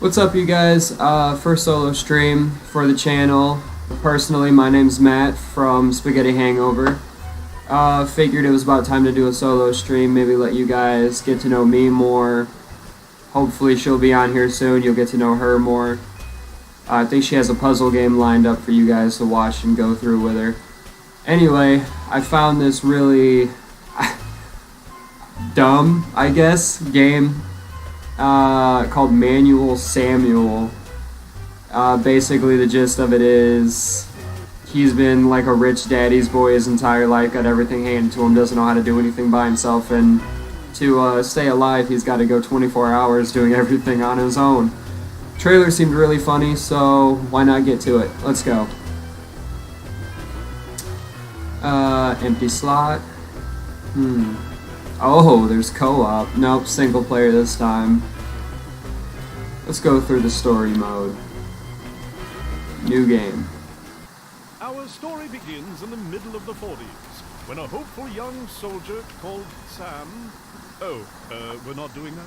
What's up, you guys? First solo stream for the channel. Personally, my name's Matt from Spaghetti Hangover. Figured it was about time to do a solo stream, maybe let you guys get to know me more. Hopefully she'll be on here soon, you'll get to know her more. I think she has a puzzle game lined up for you guys to watch and go through with her. Anyway, I found this really dumb, I guess, game called Manual Samuel. Basically the gist of it is he's been like a rich daddy's boy his entire life, got everything handed to him, doesn't know how to do anything by himself, and to stay alive he's got to go 24 hours doing everything on his own. Trailer seemed really funny, so why not get to it? Let's go. Empty slot. Oh, there's co-op. Nope, single player this time. Let's go through the story mode. New game. Our story begins in the middle of the 40s, when a hopeful young soldier called Sam... we're not doing that?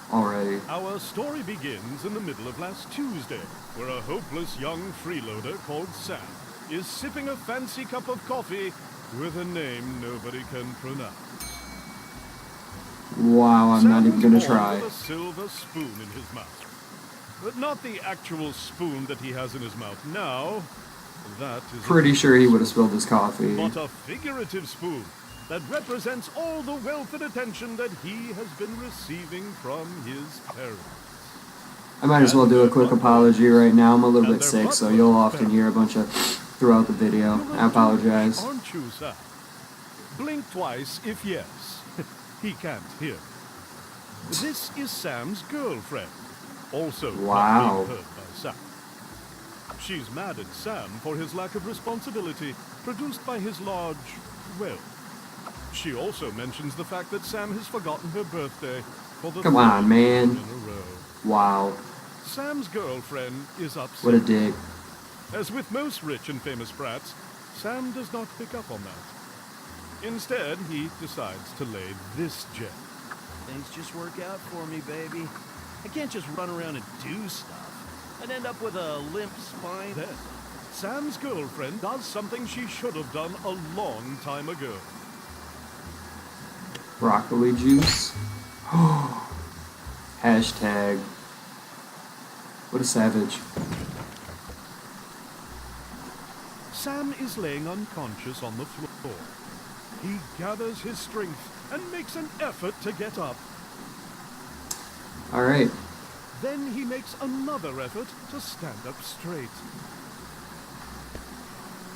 Already. Our story begins in the middle of last Tuesday, where a hopeless young freeloader called Sam is sipping a fancy cup of coffee with a name nobody can pronounce. Wow, I'm not even gonna try. With a silver spoon in his mouth. But not the actual spoon that he has in his mouth now. That is pretty sure he would have spilled his coffee. But a figurative spoon that represents all the wealth and attention that he has been receiving from his parents. I might as well do a quick apology right now. I'm a little bit sick, so you'll often hear a bunch of throughout the video. I apologize. Aren't you, Sam? Blink twice if yes. He can't hear. This is Sam's girlfriend. Also wow. not being heard by Sam. She's mad at Sam for his lack of responsibility produced by his large wealth. She also mentions the fact that Sam has forgotten her birthday for the Come on, man. in a row. Wow. Sam's girlfriend is upset. What a dick. As with most rich and famous brats, Sam does not pick up on that. Instead, he decides to lay this gem. Things just work out for me, baby. I can't just run around and do stuff. I'd end up with a limp spine. Then, Sam's girlfriend does something she should have done a long time ago. Broccoli juice. Hashtag. What a savage. Sam is laying unconscious on the floor. He gathers his strength and makes an effort to get up. Alright. Then he makes another effort to stand up straight.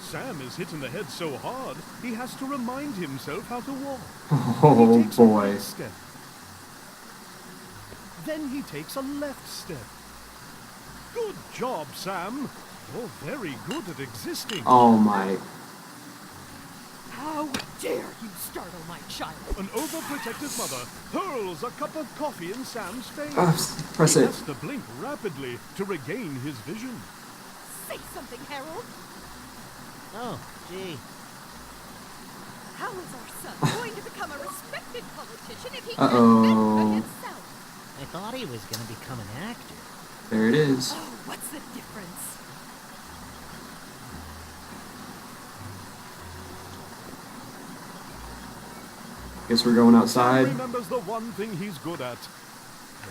Sam is hit in the head so hard, he has to remind himself how to walk. Oh He takes a boy. right step. Then he takes a left step. Good job, Sam. You're very good at existing. Oh my. How dare you startle my child? An overprotective mother hurls a cup of coffee in Sam's face. Press He it. has to blink rapidly to regain his vision. Say something, Harold. Oh, gee. How is our son going to become a respected politician if he can't Uh-oh. fend for himself? I thought he was gonna become an actor. There it is. Oh, what's the difference? Guess we're going Sam outside. remembers the one thing he's good at,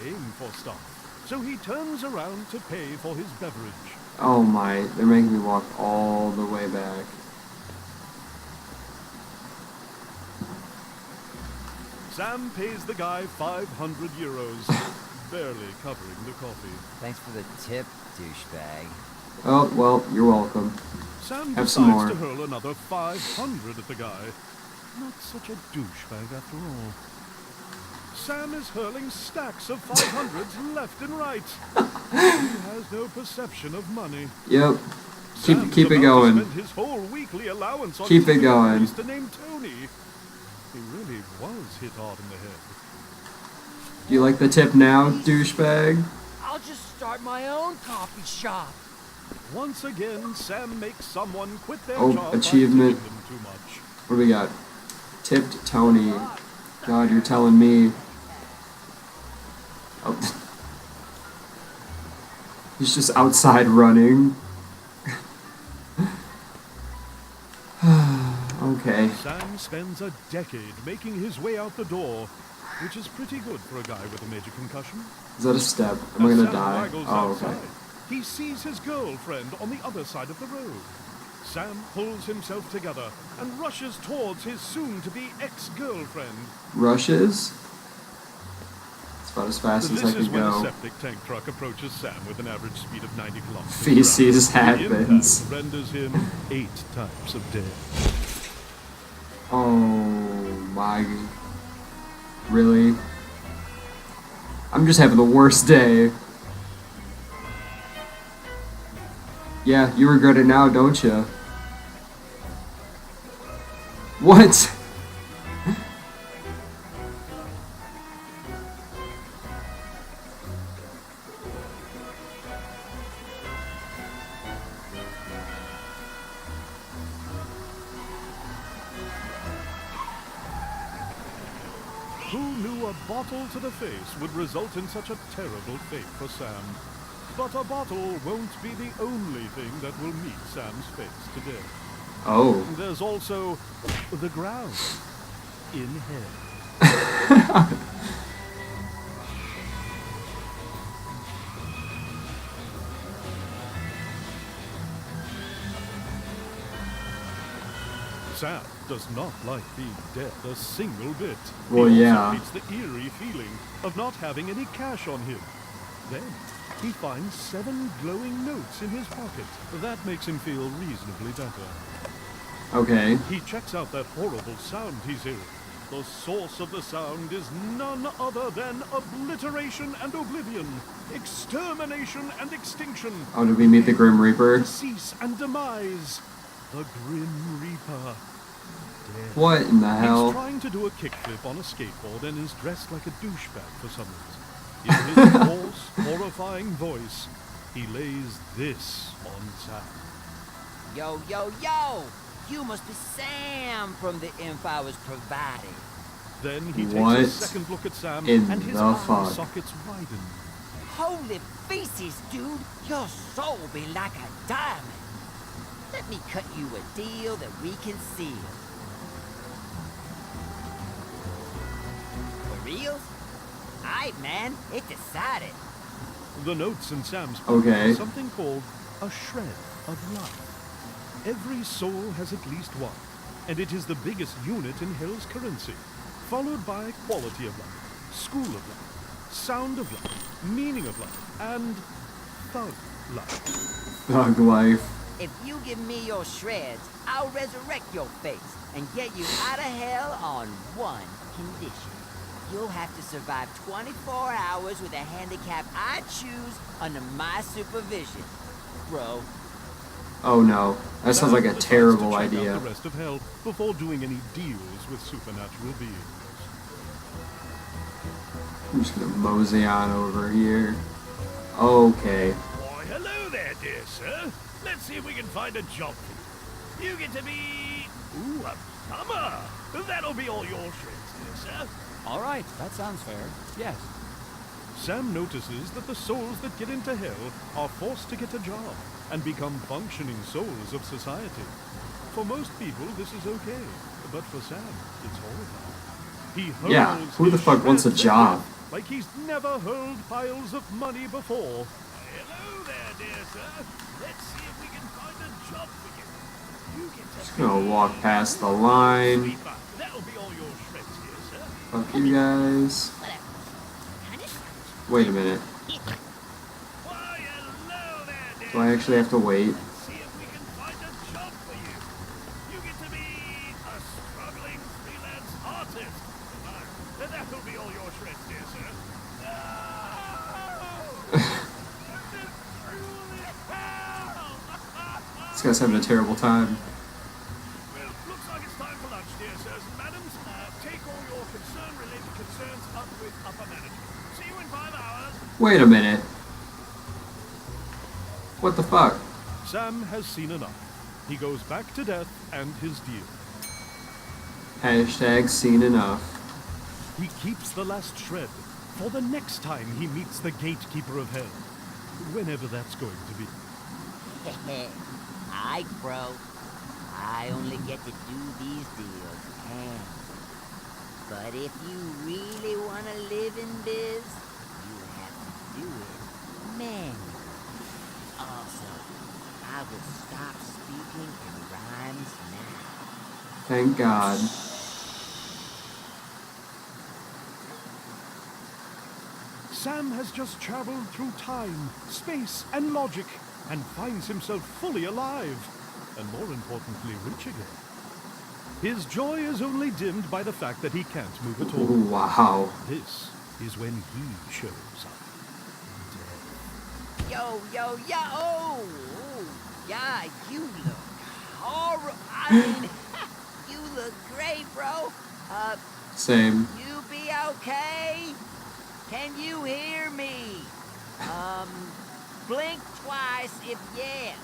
paying for stuff. So he turns around to pay for his beverage. Oh my, they're making me walk all the way back. Sam pays the guy 500 euros, barely covering the coffee. Thanks for the tip, douchebag. Oh, well, you're welcome. Sam Have some decides more. to hurl another 500 at the guy. Not such a douchebag after all. Sam is hurling stacks of 500s left and right. He has no perception of money. Yep. Sam's Keep it about to going. spend his whole weekly allowance on Keep it tipping a going. priest named Tony. He really was hit hard in the head. Do you like the tip now, douchebag? I'll just start my own coffee shop. Once again, Sam makes someone quit their Oh, job achievement. by tipping them too much. What do we got? Tipped Tony. God, you're telling me. Oh. He's just outside running. Okay. Sam spends a decade making his way out the door, which is pretty good for a guy with a major concussion. Is that a step? Am I As gonna Sam die? waggles Oh, outside, okay. he sees his girlfriend on the other side of the road. Sam pulls himself together and rushes towards his soon-to-be ex-girlfriend. Rushes? It's about as fast as I This is can when a go. septic tank truck approaches Sam with an average speed of 90 kilometers per Feces hour. The happens. impact renders him 8 types of dead. Oh my. Really? I'm just having the worst day. Yeah, you regret it now, don't you? What? Who knew a bottle to the face would result in such a terrible fate for Sam? But a bottle won't be the only thing that will meet Sam's face today. Oh. There's also the ground in hell. Sam does not like being dead a single bit. Well, He yeah. also hates the eerie feeling of not having any cash on him. Then he finds 7 glowing notes in his pocket. That makes him feel reasonably better. Okay. He checks out that horrible sound he's hearing. The source of the sound is none other than obliteration and oblivion, extermination and extinction, Oh, did we meet the Grim Reaper? decease and demise. The Grim Reaper. Dead. What in the He's hell? trying to do a kickflip on a skateboard and is dressed like a douchebag for some reason. In his hoarse, horrifying voice, he lays this on Sam. Yo, yo, yo! You must be Sam from the info I was providing. Then he What takes a second look at Sam in and his the eye fuck? sockets widen. Holy feces, dude! Your soul be like a diamond. Let me cut you a deal that we can seal. For reals? Aight, man. It decided. The notes in Sam's pocket Okay. are something called a shred of life. Every soul has at least one, and it is the biggest unit in Hell's currency, followed by quality of life, school of life, sound of life, meaning of life, and thug life. Thug life. If you give me your shreds, I'll resurrect your face and get you out of hell on one condition. You'll have to survive 24 hours with a handicap I choose under my supervision. Bro. Oh no. That sounds like a Decides to terrible check out idea. the rest of Hell before doing any deals with supernatural beings. I'm just gonna mosey on over here. Okay. Why, hello there, dear sir. Let's see if we can find a job for you. You get to be... Ooh, a plumber. That'll be all your shreds, dear sir. All right, that sounds fair. Yes. Sam notices that the souls that get into Hell are forced to get a job and become functioning souls of society. For most people, this is okay, but for Sam, it's horrifying. He hurls Yeah, who the his fuck wants a shreds job? at them like he's never hurled piles of money before. Hello there, dear sir. Let's see if we can find a job for you. You get to Just gonna walk past the line. sweeper. That'll be all your shreds, dear sir. Fuck you guys. Wait a minute. Why, hello there, dear Do I actually have to wait? See if we can find a job for you. You get to be a struggling freelance artist. That'll be all your shreds, dear sir. This guy's having a terrible time. Well, looks like it's time for lunch, dear sirs and madams. Take all your concern-related concerns up with upper management. See you in 5 hours. Wait a minute. What the fuck? Sam has seen enough. He goes back to death and his deal. Hashtag seen enough. He keeps the last shred for the next time he meets the gatekeeper of hell. Whenever that's going to be. Aight, bro. I only get to do these deals hands. But if you really want to live in biz, you have to do it manually. Also, I will stop speaking in rhymes now. Thank God. Sam has just traveled through time, space, and logic, and finds himself fully alive, and more importantly, rich again. His joy is only dimmed by the fact that he can't move at all. Wow. This is when he shows up. Yo, yo, yo! Oh, yeah, you look horrible. I mean, you look great, bro. Same. You be okay? Can you hear me? Blink twice if yes.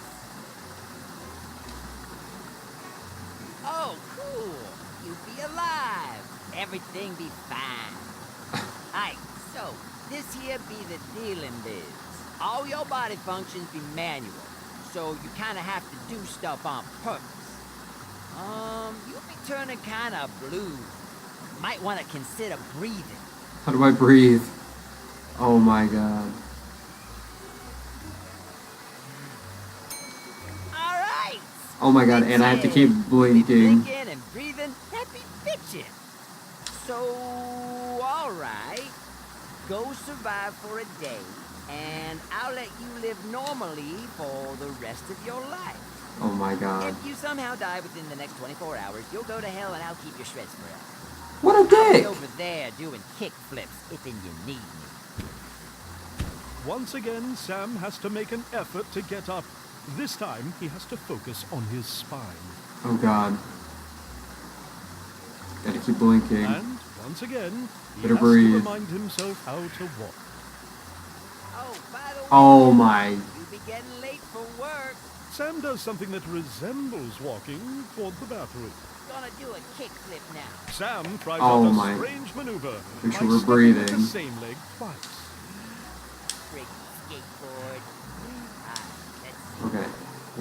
Oh, cool. You be alive. Everything be fine. Aight, so this here be the dealing biz. All your body functions be manual, so you kinda have to do stuff on purpose. You be turning kinda blue. Might wanna consider breathing. How do I breathe? Oh my God. Alright! Oh my God, and I have to keep blinking. Blinking and breathing, that be bitchin'. So, alright. Go survive for a day, and I'll let you live normally for the rest of your life. Oh my God. If you somehow die within the next 24 hours, you'll go to hell and I'll keep your shreds forever. What a I'll be dick! over there doing kick flips if and you need me. Once again, Sam has to make an effort to get up. This time, he has to focus on his spine. Oh God. Gotta keep blinking. And, once again, he Better has breathe. to remind himself how to walk. Oh, by the way, Oh my. you'll be getting late for work. Sam does something that resembles walking toward the bathroom. Gonna do a kick flip now. Sam tries Oh out a my. strange maneuver Make by sure we're stepping with the breathing. same leg twice. Freaking skateboard.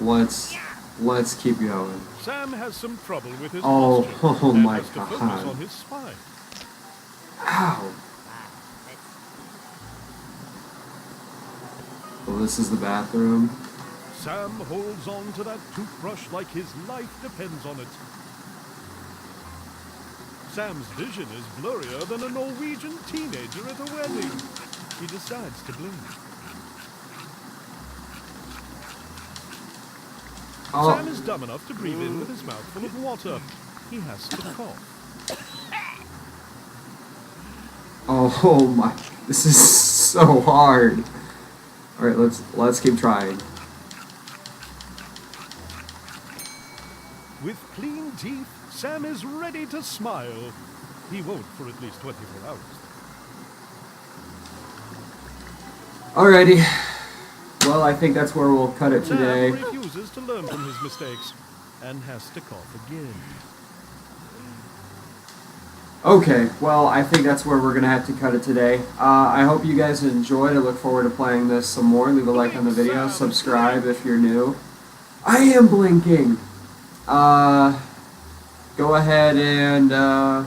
Let's see. Okay. Let's keep going. Sam has some trouble with his Oh, posture oh and my has to focus God. on his spine. Ow. Let's Well, this is the bathroom. Sam holds on to that toothbrush like his life depends on it. Sam's vision is blurrier than a Norwegian teenager at a wedding. He decides to blink. Oh. Sam is dumb enough to breathe in with his mouth full of water. He has to cough. Oh my. This is so hard. All right, let's keep trying. With clean teeth, Sam is ready to smile. He won't for at least 24 hours. Alrighty. Well, I think that's where we'll cut it Sam today. refuses to learn from his mistakes and has to cough again. Okay, well, I think that's where we're going to have to cut it today. I hope you guys enjoyed. I look forward to playing this some more. Leave a like on the video. Subscribe if you're new. I am blinking! Go ahead and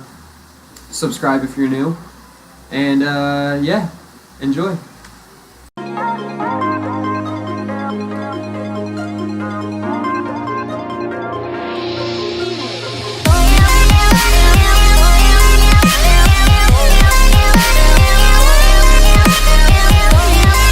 subscribe if you're new. And, yeah, enjoy.